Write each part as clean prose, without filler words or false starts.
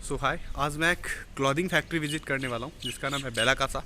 सो हाय, आज मैं एक क्लॉथिंग फैक्ट्री विजिट करने वाला हूँ जिसका नाम है बेला कासा।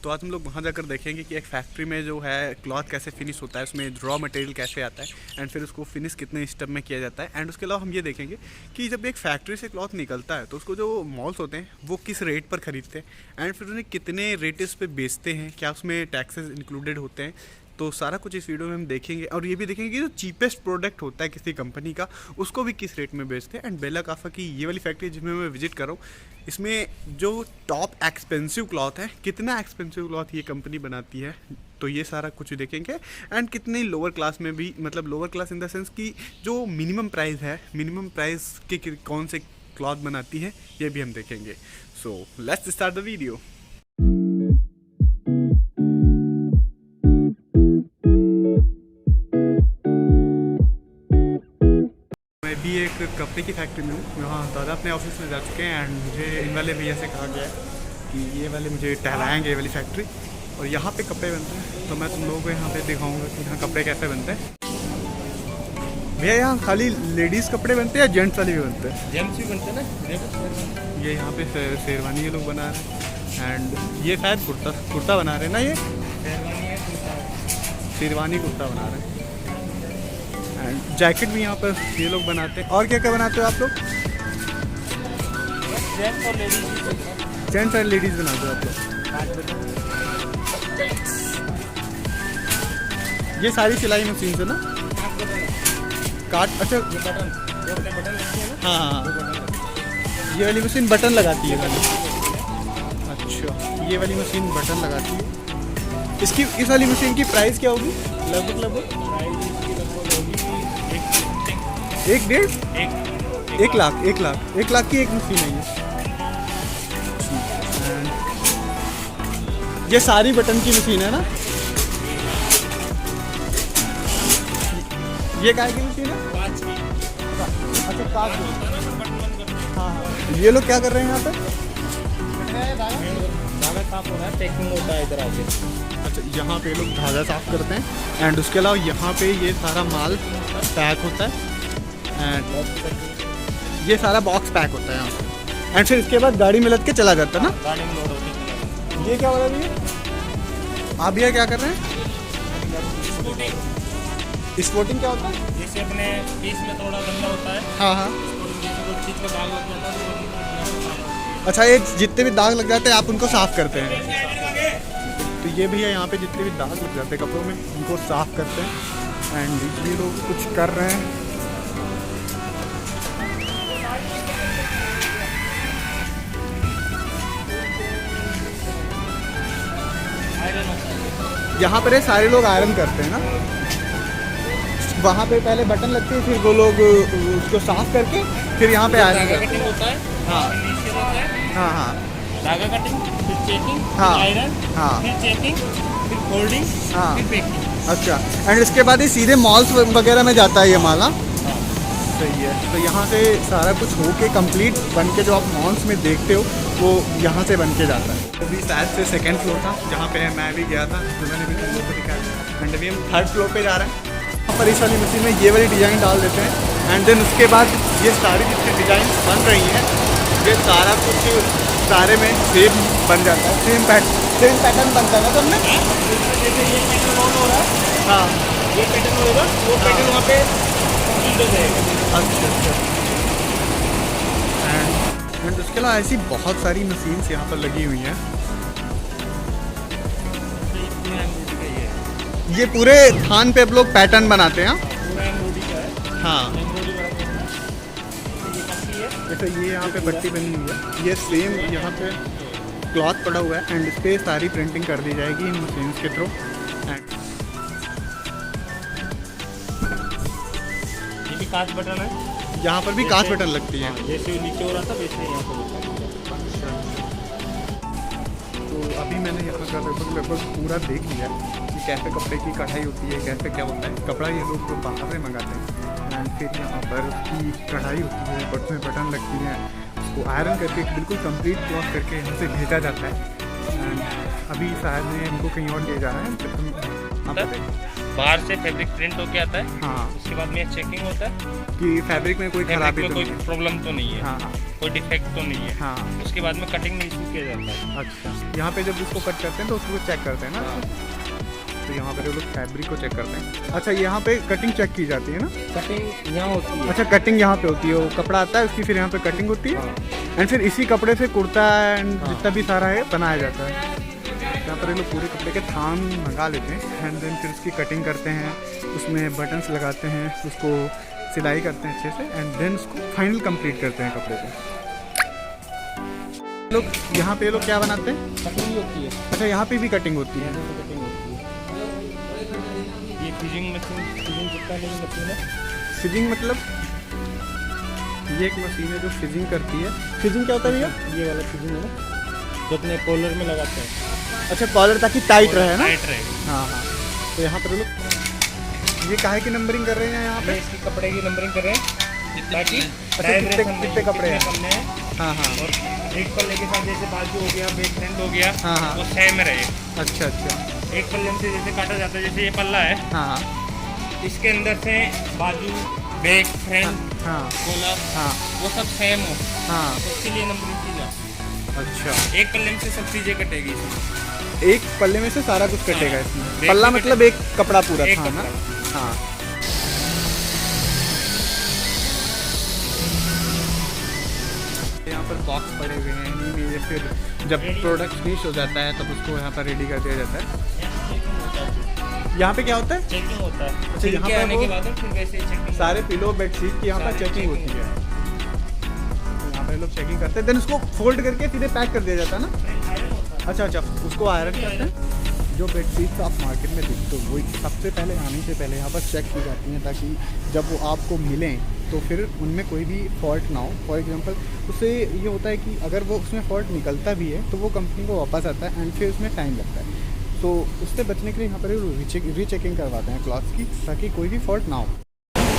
तो आज हम लोग वहाँ जाकर देखेंगे कि एक फैक्ट्री में जो है क्लॉथ कैसे फिनिश होता है, उसमें रॉ मटेरियल कैसे आता है एंड फिर उसको फिनिश कितने स्टेप में किया जाता है। एंड उसके अलावा हम ये देखेंगे कि जब एक फैक्ट्री से क्लॉथ निकलता है तो उसको जो मॉल्स होते हैं वो किस रेट पर ख़रीदते हैं एंड फिर उन्हें कितने रेट्स पे बेचते हैं, क्या उसमें टैक्सेस इंक्लूडेड होते हैं। तो सारा कुछ इस वीडियो में हम देखेंगे और ये भी देखेंगे कि जो चीपेस्ट प्रोडक्ट होता है किसी कंपनी का उसको भी किस रेट में बेचते हैं। एंड बेला कासा की ये वाली फैक्ट्री जिसमें मैं विजिट कर रहा हूँ, इसमें जो टॉप एक्सपेंसिव क्लॉथ है, कितना एक्सपेंसिव क्लॉथ ये कंपनी बनाती है, तो ये सारा कुछ देखेंगे। एंड कितने लोअर क्लास में भी, मतलब lower class in the sense कि जो मिनिमम प्राइस है, मिनिमम प्राइस के कौन से क्लॉथ बनाती है, ये भी हम देखेंगे। So let's start the video. मैं भी एक कपड़े की फैक्ट्री में हूँ। यहाँ दादा अपने ऑफिस में जा चुके हैं एंड मुझे इन वाले भैया से कहा गया है कि ये वाले मुझे टहलाएंगे ये वाली फैक्ट्री, और यहाँ पे कपड़े बनते हैं। तो मैं तुम लोगों को यहाँ पे दिखाऊंगा कि यहाँ कपड़े कैसे बनते हैं। भैया यहाँ खाली लेडीज़ कपड़े बनते हैं या जेंट्स वाले भी बनते हैं? जेंट्स भी बनते हैं ना। ये यहाँ पे शेरवानी ये लोग बना रहे हैं एंड ये शायद कुर्ता बना रहे हैं ना, ये शेरवानी कुर्ता बना रहे हैं। एंड जैकेट भी यहाँ पर ये लोग बनाते हैं। और क्या क्या बनाते हो आप लोग? जेंट्स और लेडीज़ बनाते हो आप लोग? ये सारी सिलाई मशीन से ना काट, अच्छा हाँ हाँ, ये वाली मशीन बटन लगाती है खाली। अच्छा, ये वाली मशीन बटन लगाती है। इसकी इस वाली मशीन की प्राइस क्या होगी लगभग? एक लाख की एक मशीन है ये सारी बटन की मशीन है ना? ये काय की मशीन है? अच्छा, कांच की। हाँ, ये लोग क्या कर रहे हैं यहाँ पे? धागा साफ हो रहा है, पैकिंग होता है इधर आके। अच्छा, यहाँ पे लोग धागा साफ करते हैं एंड उसके अलावा यहाँ पे ये सारा माल पैक होता है एंड ये सारा बॉक्स पैक होता है यहाँ पे। एंड फिर इसके बाद गाड़ी में लद के चला जाता है ना? गाड़ी में लोड होती है। ये क्या हो रहा है भैया? आप भैया क्या कर रहे हैं? स्पोर्टिंग क्या होता है? जैसे अपने पीस में थोड़ा गंदा होता है। हाँ हाँ। कुछ चीज़ का दाग लग जाता है। अच्छा, ये जितने भी दाग लग जाते हैं आप उनको साफ़ करते हैं? तो ये भैया यहाँ पे जितने भी दाग लग जाते हैं कपड़ों में उनको साफ़ करते हैं एंड ये लोग कुछ कर रहे हैं। यहाँ पर ये सारे लोग आयरन करते हैं ना? वहाँ पे पहले बटन लगते हैं, फिर वो लोग उसको साफ करके फिर यहाँ पे आयरन करते कटिंग होता है। हाँ नीचे होता है हाँ हाँ धागा कटिंग, फिर चेकिंग, हाँ, आयरन, हाँ, फिर चेकिंग, फिर फोल्डिंग, हाँ। फिर पैकिंग। अच्छा, एंड इसके बाद ये सीधे मॉल्स वगैरह में जाता है ये माल? हाँ, सही है। तो यहाँ से सारा कुछ हो के कम्प्लीट बन के जो आप मॉल्स में देखते हो वो यहाँ से बन के जाता है। अभी शायद से सेकेंड फ्लोर था जहाँ पे मैं भी गया था, तो मैंने भी तुम लोग को दिखाया। एंड अभी हम थर्ड फ्लोर पे जा रहे हैं। यहाँ पर इस वाली मशीन में ये वाली डिज़ाइन डाल देते हैं एंड देन उसके बाद ये सारी जितनी डिज़ाइन बन रही हैं ये सारा कुछ सारे में सेम बन जाता है, सेम पैटर्न बनता है ना? तो हमने जैसे ये पैटर्न ऑन हो रहा है, हाँ, ये पैटर्न होगा, वो पैटर्न वहाँ पे कंप्लीट हो जाएगा। अच्छा। एंड उसके अलावा ऐसी बहुत सारी मशीन्स यहाँ पर लगी हुई हैं। ये पूरे थान पे अब लोग पैटर्न बनाते हैं। पूरा एम्ब्रॉयडरी का है। हाँ, एम्ब्रॉयडरी वाला ये काफ़ी है। जैसे ये यहाँ पे पट्टी बनी हुई है, ये सेम यहाँ पे क्लॉथ पड़ा हुआ है एंड इस पर सारी प्रिंटिंग कर दी जाएगी इन मशीन्स के थ्रू। एंड ये भी कांच बटन है। यहाँ पर भी कांच बटन लगती है। जैसे नीचे हो रहा था वैसे यहाँ पर होता है। तो अभी मैंने यहाँ का लगभग पूरा देख लिया कि कैसे कपड़े की कढ़ाई होती है, कैसे क्या होता है। कपड़ा ये लोग बाहर से मंगाते हैं एंड फिर यहाँ पर उसकी कढ़ाई होती है, उसमें बटन लगती हैं, उसको आयरन करके बिल्कुल कंप्लीट क्लॉथ करके यहाँ से भेजा जाता है। एंड अभी शायद में हमको कहीं और ले जा रहा है, फिर हम बाहर से फैब्रिक प्रिंट होके आता है। हाँ, उसके बाद में चेकिंग होता है कि फैब्रिक में कोई खराबी में कोई प्रॉब्लम तो नहीं है। हाँ हाँ। कोई डिफेक्ट तो नहीं है। हाँ। उसके बाद में कटिंग में इशू किया जाता है। अच्छा, यहाँ पे जब इसको कट करते हैं तो उसको चेक करते हैं ना, तो यहाँ पर ये लोग फैब्रिक को चेक करते हैं। अच्छा, यहाँ पे कटिंग चेक की जाती है ना? कटिंग यहाँ होती है। अच्छा, कटिंग यहाँ पे होती है, वो कपड़ा आता है उसकी, फिर यहाँ पे कटिंग होती है एंड फिर इसी कपड़े से कुर्ता एंड जितना भी सारा है बनाया जाता है। यहाँ पर ये लोग पूरे कपड़े के थान मंगा लेते हैं एंड देन फिर उसकी कटिंग करते हैं, उसमें बटन्स लगाते हैं, उसको सिलाई करते हैं अच्छे से एंड देन उसको फाइनल कंप्लीट करते हैं कपड़े को। लोग यहाँ पे लोग क्या बनाते हैं? कटिंग होती है। अच्छा, यहाँ पे भी कटिंग होती है। कटिंग होती है। ये फिजिंग मशीन, फिजिंग करने की मशीन है। फिजिंग मतलब ये एक मशीन है जो फिजिंग करती है। फिजिंग क्या होता है भैया? ये वाला फिजिंग है ना, जो अपने कॉलर में लगाते हैं। अच्छा, कॉलर ताकि टाइट रहे ना? टाइट रहे। हाँ हाँ। तो यहाँ पर लोग ये काहे की नंबरिंग कर रहे हैं यहाँ पे? इसकी कपड़े की नंबरिंग कर रहे हैं ताकि कितने कपड़े हैं? हमने हाँ हाँ। और एक पल्ले के साथ जैसे बाजू हो गया, बैक फ्रंट हो गया, हाँ हाँ। वो सेम रहे। अच्छा अच्छा। एक पल्ले से जैसे काटा जाता है, जैसे ये पल्ला है, हाँ हाँ। इसके अंदर से बाजू, बैक फ्रंट, हाँ कॉलर, हाँ वो सब सेम हो, हाँ। उसके लिए नंबरिंग की जाती है। अच्छा, एक पल्ले में से सब चीज़ें कटेगी इसमें। एक पल्ले में से सारा कुछ कटेगा इसमें? बैक पल्ला में मतलब एक कपड़ा पूरा एक था ना? कपड़ा। हाँ। यहाँ पर बॉक्स पड़े हुए हैं इन्हीं में, ये फिर जब प्रोडक्ट फिनिश हो जाता है तब उसको यहाँ पर रेडी कर दिया जाता है। यहाँ पे क्या होता है? चेकिंग होता है। अच्छा, यहाँ छिलके पे आने वो के बाद फिर वैसे चेकिंग। सारे पिलो बेडशीट की यहाँ पर सारी चेकिंग checking होती है। तो यहाँ पे लोग चेकिंग करते हैं, देन उसको फोल्ड करके सीधे पैक कर दिया जाता है ना? अच्छा अच्छा, उसको आयरन करते हैं। जो बेडशीट्स आप मार्केट में देखते हो वो सबसे पहले आने से पहले यहाँ पर चेक की जाती हैं, ताकि जब वो आपको मिलें तो फिर उनमें कोई भी फॉल्ट ना हो। फॉर एग्जांपल, उससे ये होता है कि अगर वो उसमें फॉल्ट निकलता भी है तो वो कंपनी को वापस आता है एंड फिर उसमें टाइम लगता है। तो उससे बचने के लिए यहाँ पर रीचेकिंग करवाते हैं क्लॉथ्स की, ताकि कोई भी फॉल्ट ना हो।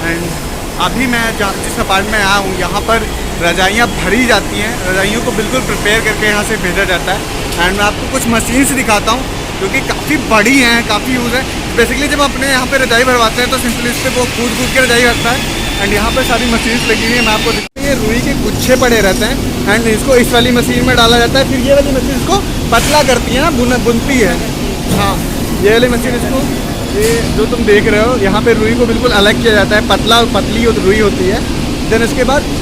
एंड अभी मैं जिस अपार्टमेंट में आया हूँ यहाँ पर रजाइयाँ भरी जाती हैं, रजाइयों को बिल्कुल प्रिपेयर करके यहाँ से भेजा जाता है। एंड मैं आपको कुछ मशीन्स दिखाता हूँ जो कि काफ़ी बड़ी हैं, काफ़ी यूज़ है। बेसिकली जब अपने यहाँ पे रजाई भरवाते हैं तो सिंपली इस पर वो कूद के रजाई रखता है एंड यहाँ पे सारी मशीन्स लगी हुई है। मैं आपको ये रुई के गुच्छे पड़े रहते हैं एंड इसको इस वाली मशीन में डाला जाता है, फिर ये वाली मशीन इसको पतला करती है ना, बुनती है। हाँ, ये वाली मशीन इसको, ये जो तुम देख रहे हो यहाँ पे रुई को बिल्कुल अलग किया जाता है, पतला और पतली रुई होती है। देन इसके बाद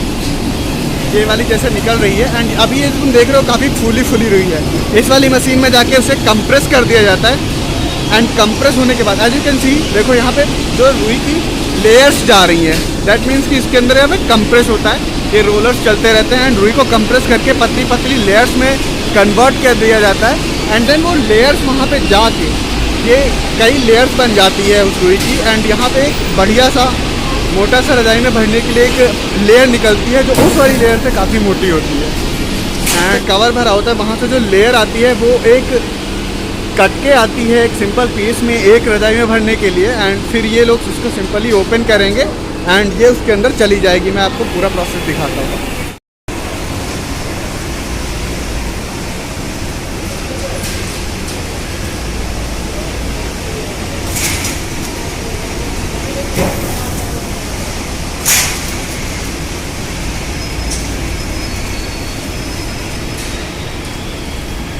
ये वाली जैसे निकल रही है एंड अभी ये तुम देख रहे हो काफ़ी फूली रुई है। इस वाली मशीन में जाके उसे कंप्रेस कर दिया जाता है एंड कंप्रेस होने के बाद एज यू कैन सी, देखो यहाँ पे जो रुई की लेयर्स जा रही हैं, दैट मीन्स कि इसके अंदर यहाँ पे कंप्रेस होता है। ये रोलर्स चलते रहते हैं एंड रुई को कंप्रेस करके पतली पतली लेयर्स में कन्वर्ट कर दिया जाता है एंड देन वो लेयर्स वहाँ पे जाके ये कई लेयर्स बन जाती है उस रुई की एंड यहाँ पे एक बढ़िया सा मोटा सा रजाई में भरने के लिए एक लेयर निकलती है जो उस वाली लेयर से काफ़ी मोटी होती है एंड कवर भरा होता है। वहाँ से जो लेयर आती है वो एक कट के आती है एक सिंपल पीस में एक रजाई में भरने के लिए एंड फिर ये लोग उसको सिंपली ओपन करेंगे एंड ये उसके अंदर चली जाएगी। मैं आपको पूरा प्रोसेस दिखाता हूँ।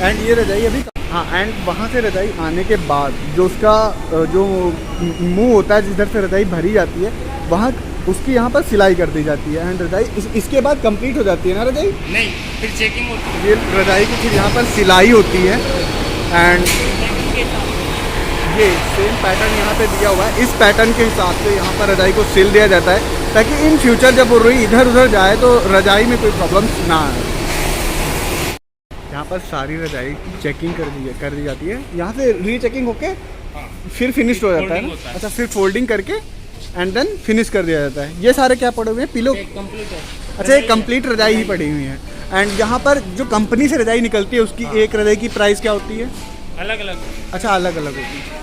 एंड ये रजाई अभी, हाँ, एंड वहाँ से रजाई आने के बाद जो उसका जो मुंह होता है जिधर से रजाई भरी जाती है वहाँ उसकी यहाँ पर सिलाई कर दी जाती है एंड रजाई इसके बाद कंप्लीट हो जाती है ना रजाई? नहीं, फिर चेकिंग होती है। ये रजाई की फिर यहाँ पर सिलाई होती है एंड ये सेम पैटर्न यहाँ पे दिया हुआ है। इस पैटर्न के हिसाब से यहाँ पर रजाई को सिल दिया जाता है ताकि इन फ्यूचर जब वो रुई इधर उधर जाए तो रजाई में कोई प्रॉब्लम ना आए। यहाँ पर सारी रजाई चेकिंग कर दी जाती है, यहाँ से रीचेकिंग होके फिर फिनिश हो जाता है ना? अच्छा, फिर फोल्डिंग करके एंड देन फिनिश कर दिया जाता है। ये सारे क्या पड़े हुए हैं? पिलो। अच्छा, एक कंप्लीट रजाई ही पड़ी हुई है एंड यहाँ पर जो कंपनी से रजाई निकलती है उसकी एक रजाई की प्राइस क्या होती है? अलग अलग। अच्छा, अलग अलग होती है।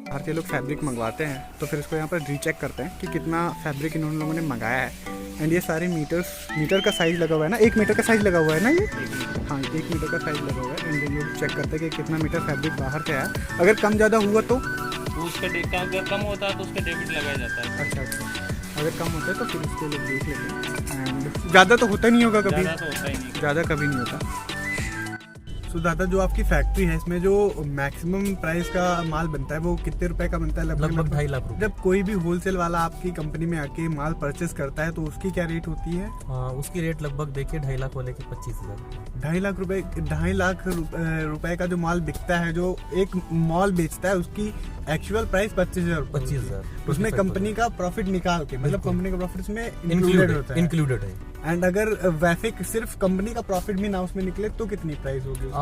भारतीय लोग फैब्रिक मंगवाते हैं तो फिर इसको यहाँ पर रीचेक करते हैं कि कितना फैब्रिक इन लोगों ने मंगाया है एंड ये सारे मीटर का साइज़ लगा हुआ है ना, 1 मीटर का साइज़ लगा हुआ है ना ये? हाँ, 1 मीटर का साइज़ लगा हुआ है एंड ये लोग चेक करते हैं कि कितना मीटर फैब्रिक बाहर से आया। अगर कम ज़्यादा हुआ तो उसका अगर कम होता है तो उसका डेबिट लगाया जाता है। अच्छा अच्छा। अगर कम होता है तो फिर उसके लिए देख लेंगे। एंड ज़्यादा तो होता नहीं होगा कभी, ज़्यादा तो होता ही नहीं। ज़्यादा कभी नहीं होता। तो दादा जो आपकी फैक्ट्री है इसमें जो मैक्सिमम प्राइस का माल बनता है वो कितने रुपए का बनता है? लगभग 2.5 लाख रुपए। जब कोई भी होलसेल वाला आपकी कंपनी में आके माल परचेस करता है तो उसकी क्या रेट होती है? उसकी रेट लगभग देखिए 2.5 लाख वाले की 25,000। 2.5 लाख रुपए, 2.5 लाख रुपए का जो माल बिकता है, जो एक मॉल बेचता है, उसकी एक्चुअल प्राइस 25,000। 25,000 उसमें कंपनी का प्रॉफिट निकाल के, मतलब बिल्कुल। कंपनी का प्रॉफिट उसमें इंक्लूडेड होता है। इंक्लूडेड है। एंड अगर वैसे सिर्फ कंपनी का प्रॉफिट भी ना उसमें निकले तो कितनी प्राइस होगी?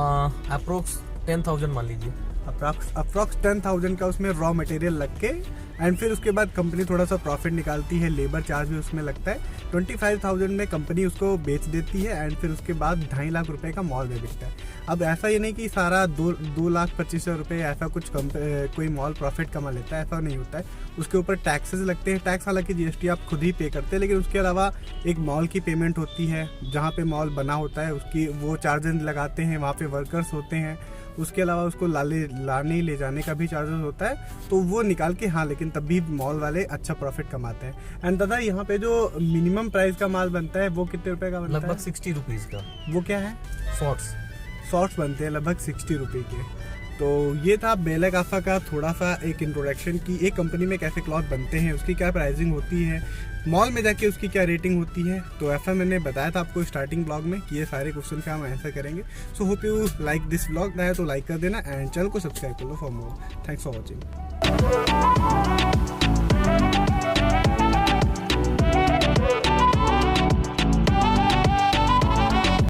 अप्रोक्स 10,000 मान लीजिए। अप्रॉक्स 10,000 का उसमें रॉ मटेरियल लग के, एंड फिर उसके बाद कंपनी थोड़ा सा प्रॉफिट निकालती है, लेबर चार्ज भी उसमें लगता है। 25,000 में कंपनी उसको बेच देती है एंड फिर उसके बाद 2.5 लाख रुपए का मॉल दे देता है। अब ऐसा ये नहीं कि सारा 2,25,000 रुपये ऐसा कुछ कोई मॉल प्रॉफिट कमा लेता है, ऐसा नहीं होता है। उसके ऊपर टैक्सेस लगते हैं। टैक्स हालांकि GST आप खुद ही पे करते हैं, लेकिन उसके अलावा एक मॉल की पेमेंट होती है, जहाँ पे मॉल बना होता है उसकी वो चार्जेस लगाते हैं, वहाँ पे वर्कर्स होते हैं। उसके अलावा उसको लाने ले जाने का भी चार्जेस होता है, तो वो निकाल के, हाँ, लेकिन तब भी मॉल वाले अच्छा प्रॉफिट कमाते हैं। एंड दादा यहाँ पे जो मिनिमम प्राइस का माल बनता है वो कितने रुपए का बनता है? लगभग 60 रुपीज़ का। वो क्या है? शॉर्ट्स बनते हैं लगभग 60 रुपये के। तो ये था बेला काफ़ा का थोड़ा सा एक इंट्रोडक्शन की एक कंपनी में कैसे क्लॉथ बनते हैं, उसकी क्या प्राइसिंग होती है, मॉल में जाके उसकी क्या रेटिंग होती है। तो ऐसा मैंने बताया था आपको स्टार्टिंग ब्लॉग में कि ये सारे क्वेश्चन का हम आंसर करेंगे। So hope you like this blog. ना है तो लाइक कर देना एंड चैनल को सब्सक्राइब कर लो for more. Thanks for watching.